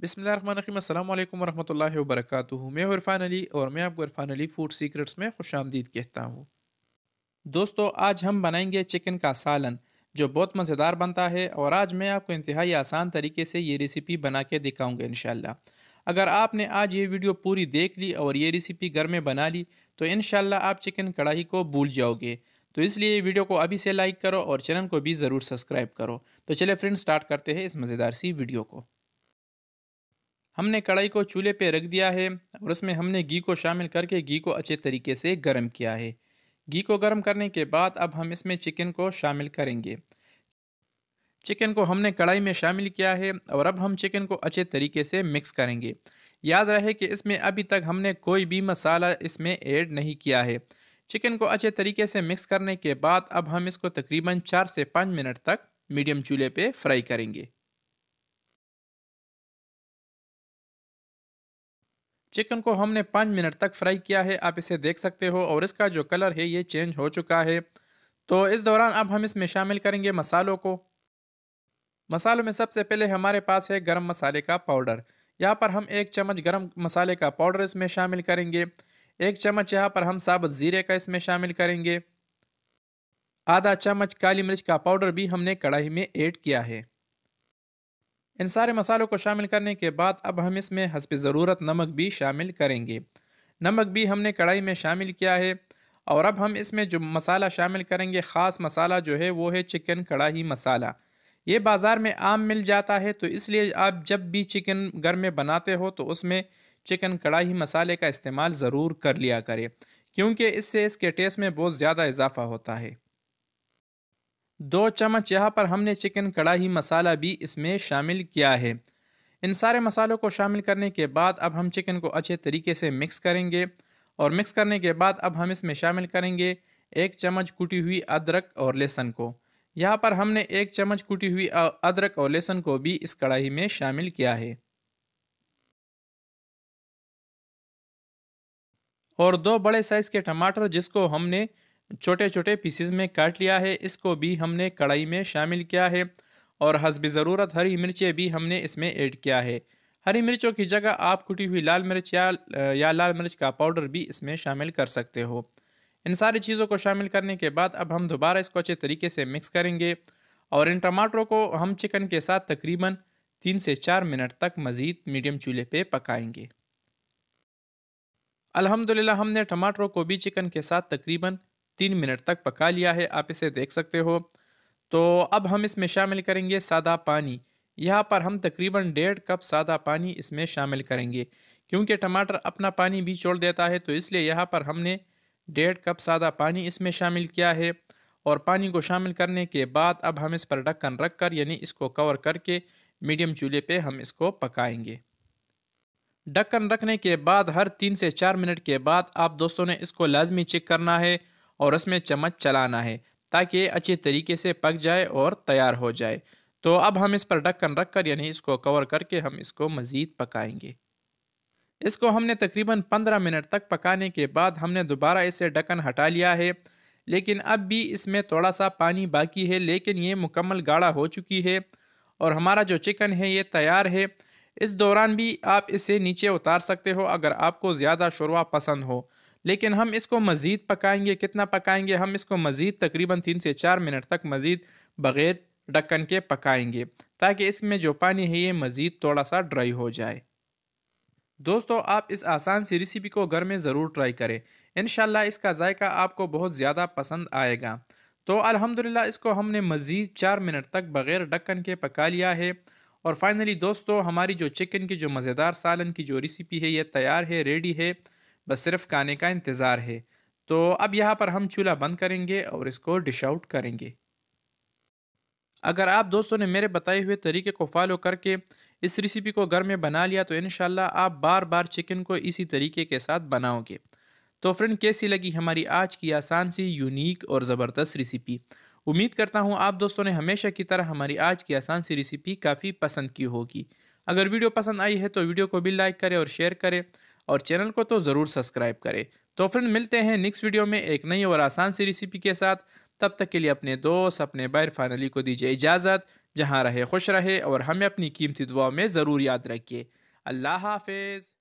बिस्मिल्लाहिर्रहमानिर्रहीम अस्सलाम वालेकुम वरहमतुल्लाहि वबरकातुहू। मैं हूं इरफान अली और मैं आपको इरफान अली फूड सीक्रेट्स में खुशामदीद कहता हूँ। दोस्तों, आज हम बनाएंगे चिकन का सालन जो बहुत मज़ेदार बनता है, और आज मैं आपको इंतहाई आसान तरीके से ये रेसिपी बना के दिखाऊंगा इंशाल्लाह। अगर आपने आज ये वीडियो पूरी देख ली और ये रेसिपी घर में बना ली तो इंशाल्लाह आप चिकन कढ़ाई को भूल जाओगे। तो इसलिए वीडियो को अभी से लाइक करो और चैनल को भी ज़रूर सब्सक्राइब करो। तो चलिए फ्रेंड्स, स्टार्ट करते हैं इस मज़ेदार सी वीडियो को। हमने कढ़ाई को चूल्हे पे रख दिया है और उसमें हमने घी को शामिल करके घी को अच्छे तरीके से गर्म किया है। घी को गर्म करने के बाद अब हम इसमें चिकन को शामिल करेंगे। चिकन को हमने कढ़ाई में शामिल किया है और अब हम चिकन को अच्छे तरीके से मिक्स करेंगे। याद रहे कि इसमें अभी तक हमने कोई भी मसाला इसमें ऐड नहीं किया है। चिकन को अच्छे तरीके से मिक्स करने के बाद अब हम इसको तकरीबन 4 से 5 मिनट तक मीडियम चूल्हे पे फ्राई करेंगे। चिकन को हमने 5 मिनट तक फ्राई किया है, आप इसे देख सकते हो, और इसका जो कलर है ये चेंज हो चुका है। तो इस दौरान अब हम इसमें शामिल करेंगे मसालों को। मसालों में सबसे पहले हमारे पास है गरम मसाले का पाउडर। यहाँ पर हम 1 चम्मच गरम मसाले का पाउडर इसमें शामिल करेंगे। 1 चम्मच यहाँ पर हम साबुत ज़ीरे का इसमें शामिल करेंगे। आधा चम्मच काली मिर्च का पाउडर भी हमने कढ़ाई में ऐड किया है। इन सारे मसालों को शामिल करने के बाद अब हम इसमें हस्ब ज़रूरत नमक भी शामिल करेंगे। नमक भी हमने कढ़ाई में शामिल किया है। और अब हम इसमें जो मसाला शामिल करेंगे, ख़ास मसाला जो है वो है चिकन कढ़ाई मसाला। ये बाज़ार में आम मिल जाता है, तो इसलिए आप जब भी चिकन घर में बनाते हो तो उसमें चिकन कढ़ाई मसाले का इस्तेमाल ज़रूर कर लिया करें, क्योंकि इससे इसके टेस्ट में बहुत ज़्यादा इजाफ़ा होता है। 2 चम्मच यहाँ पर हमने चिकन कढ़ाई मसाला भी इसमें शामिल किया है। इन सारे मसालों को शामिल करने के बाद अब हम चिकन को अच्छे तरीके से मिक्स करेंगे। और मिक्स करने के बाद अब हम इसमें शामिल करेंगे 1 चम्मच कुटी हुई अदरक और लहसुन को। यहाँ पर हमने 1 चम्मच कुटी हुई अदरक और लहसुन को भी इस कढ़ाई में शामिल किया है। और 2 बड़े साइज़ के टमाटर जिसको हमने छोटे छोटे पीसेस में काट लिया है, इसको भी हमने कढ़ाई में शामिल किया है। और हस्ब ज़रूरत हरी मिर्चें भी हमने इसमें ऐड किया है। हरी मिर्चों की जगह आप कुटी हुई लाल मिर्च या लाल मिर्च का पाउडर भी इसमें शामिल कर सकते हो। इन सारी चीज़ों को शामिल करने के बाद अब हम दोबारा इसको अच्छे तरीके से मिक्स करेंगे। और इन टमाटरों को हम चिकन के साथ तकरीबन 3 से 4 मिनट तक मज़ीद मीडियम चूल्हे पे पकाएंगे। अल्हम्दुलिल्लाह हमने टमाटरों को भी चिकन के साथ तकरीबन 3 मिनट तक पका लिया है, आप इसे देख सकते हो। तो अब हम इसमें शामिल करेंगे सादा पानी। यहाँ पर हम तकरीबन 1.5 कप सादा पानी इसमें शामिल करेंगे, क्योंकि टमाटर अपना पानी भी छोड़ देता है, तो इसलिए यहाँ पर हमने 1.5 कप सादा पानी इसमें शामिल किया है। और पानी को शामिल करने के बाद अब हम इस पर ढक्कन रख कर, यानी इसको कवर करके मीडियम चूल्हे पे हम इसको पकाएंगे। ढक्कन रखने के बाद हर 3 से 4 मिनट के बाद आप दोस्तों ने इसको लाजमी चेक करना है और उसमें चम्मच चलाना है, ताकि ये अच्छे तरीके से पक जाए और तैयार हो जाए। तो अब हम इस पर ढक्कन रख कर, यानी इसको कवर करके, हम इसको मज़ीद पकाएंगे। इसको हमने तकरीबन 15 मिनट तक पकाने के बाद हमने दोबारा इसे ढक्कन हटा लिया है। लेकिन अब भी इसमें थोड़ा सा पानी बाकी है, लेकिन ये मुकम्मल गाढ़ा हो चुकी है और हमारा जो चिकन है ये तैयार है। इस दौरान भी आप इसे नीचे उतार सकते हो अगर आपको ज़्यादा शोरवा पसंद हो। लेकिन हम इसको मज़ीद पकाएंगे। कितना पकाएंगे? हम इसको मज़ीद तकरीबन 3 से 4 मिनट तक मज़ीद बग़ैर ढक्कन के पकाएंगे, ताकि इसमें जो पानी है ये मज़ीद थोड़ा सा ड्राई हो जाए। दोस्तों, आप इस आसान सी रेसिपी को घर में ज़रूर ट्राई करें। इंशाल्लाह इसका जायका आपको बहुत ज़्यादा पसंद आएगा। तो अल्हम्दुलिल्लाह इसको हमने मज़ीद 4 मिनट तक बग़ैर ढक्कन के पका लिया है। और फाइनली दोस्तों, हमारी जो चिकन की जो मज़ेदार सालन की जो रेसिपी है ये तैयार है, रेडी है। बस सिर्फ खाने का इंतज़ार है। तो अब यहाँ पर हम चूल्हा बंद करेंगे और इसको डिश आउट करेंगे। अगर आप दोस्तों ने मेरे बताए हुए तरीके को फॉलो करके इस रेसिपी को घर में बना लिया तो इंशाल्लाह आप बार बार चिकन को इसी तरीके के साथ बनाओगे। तो फ्रेंड, कैसी लगी हमारी आज की आसान सी यूनिक और ज़बरदस्त रेसिपी? उम्मीद करता हूँ आप दोस्तों ने हमेशा की तरह हमारी आज की आसान सी रेसिपी काफ़ी पसंद की होगी। अगर वीडियो पसंद आई है तो वीडियो को भी लाइक करें और शेयर करें, और चैनल को तो ज़रूर सब्सक्राइब करें। तो फ्रेंड, मिलते हैं नेक्स्ट वीडियो में एक नई और आसान सी रेसिपी के साथ। तब तक के लिए अपने दोस्त, अपने भाई इरफान अली को दीजिए इजाज़त। जहाँ रहे खुश रहे और हमें अपनी कीमती दुआओं में ज़रूर याद रखिए। अल्लाह हाफिज़।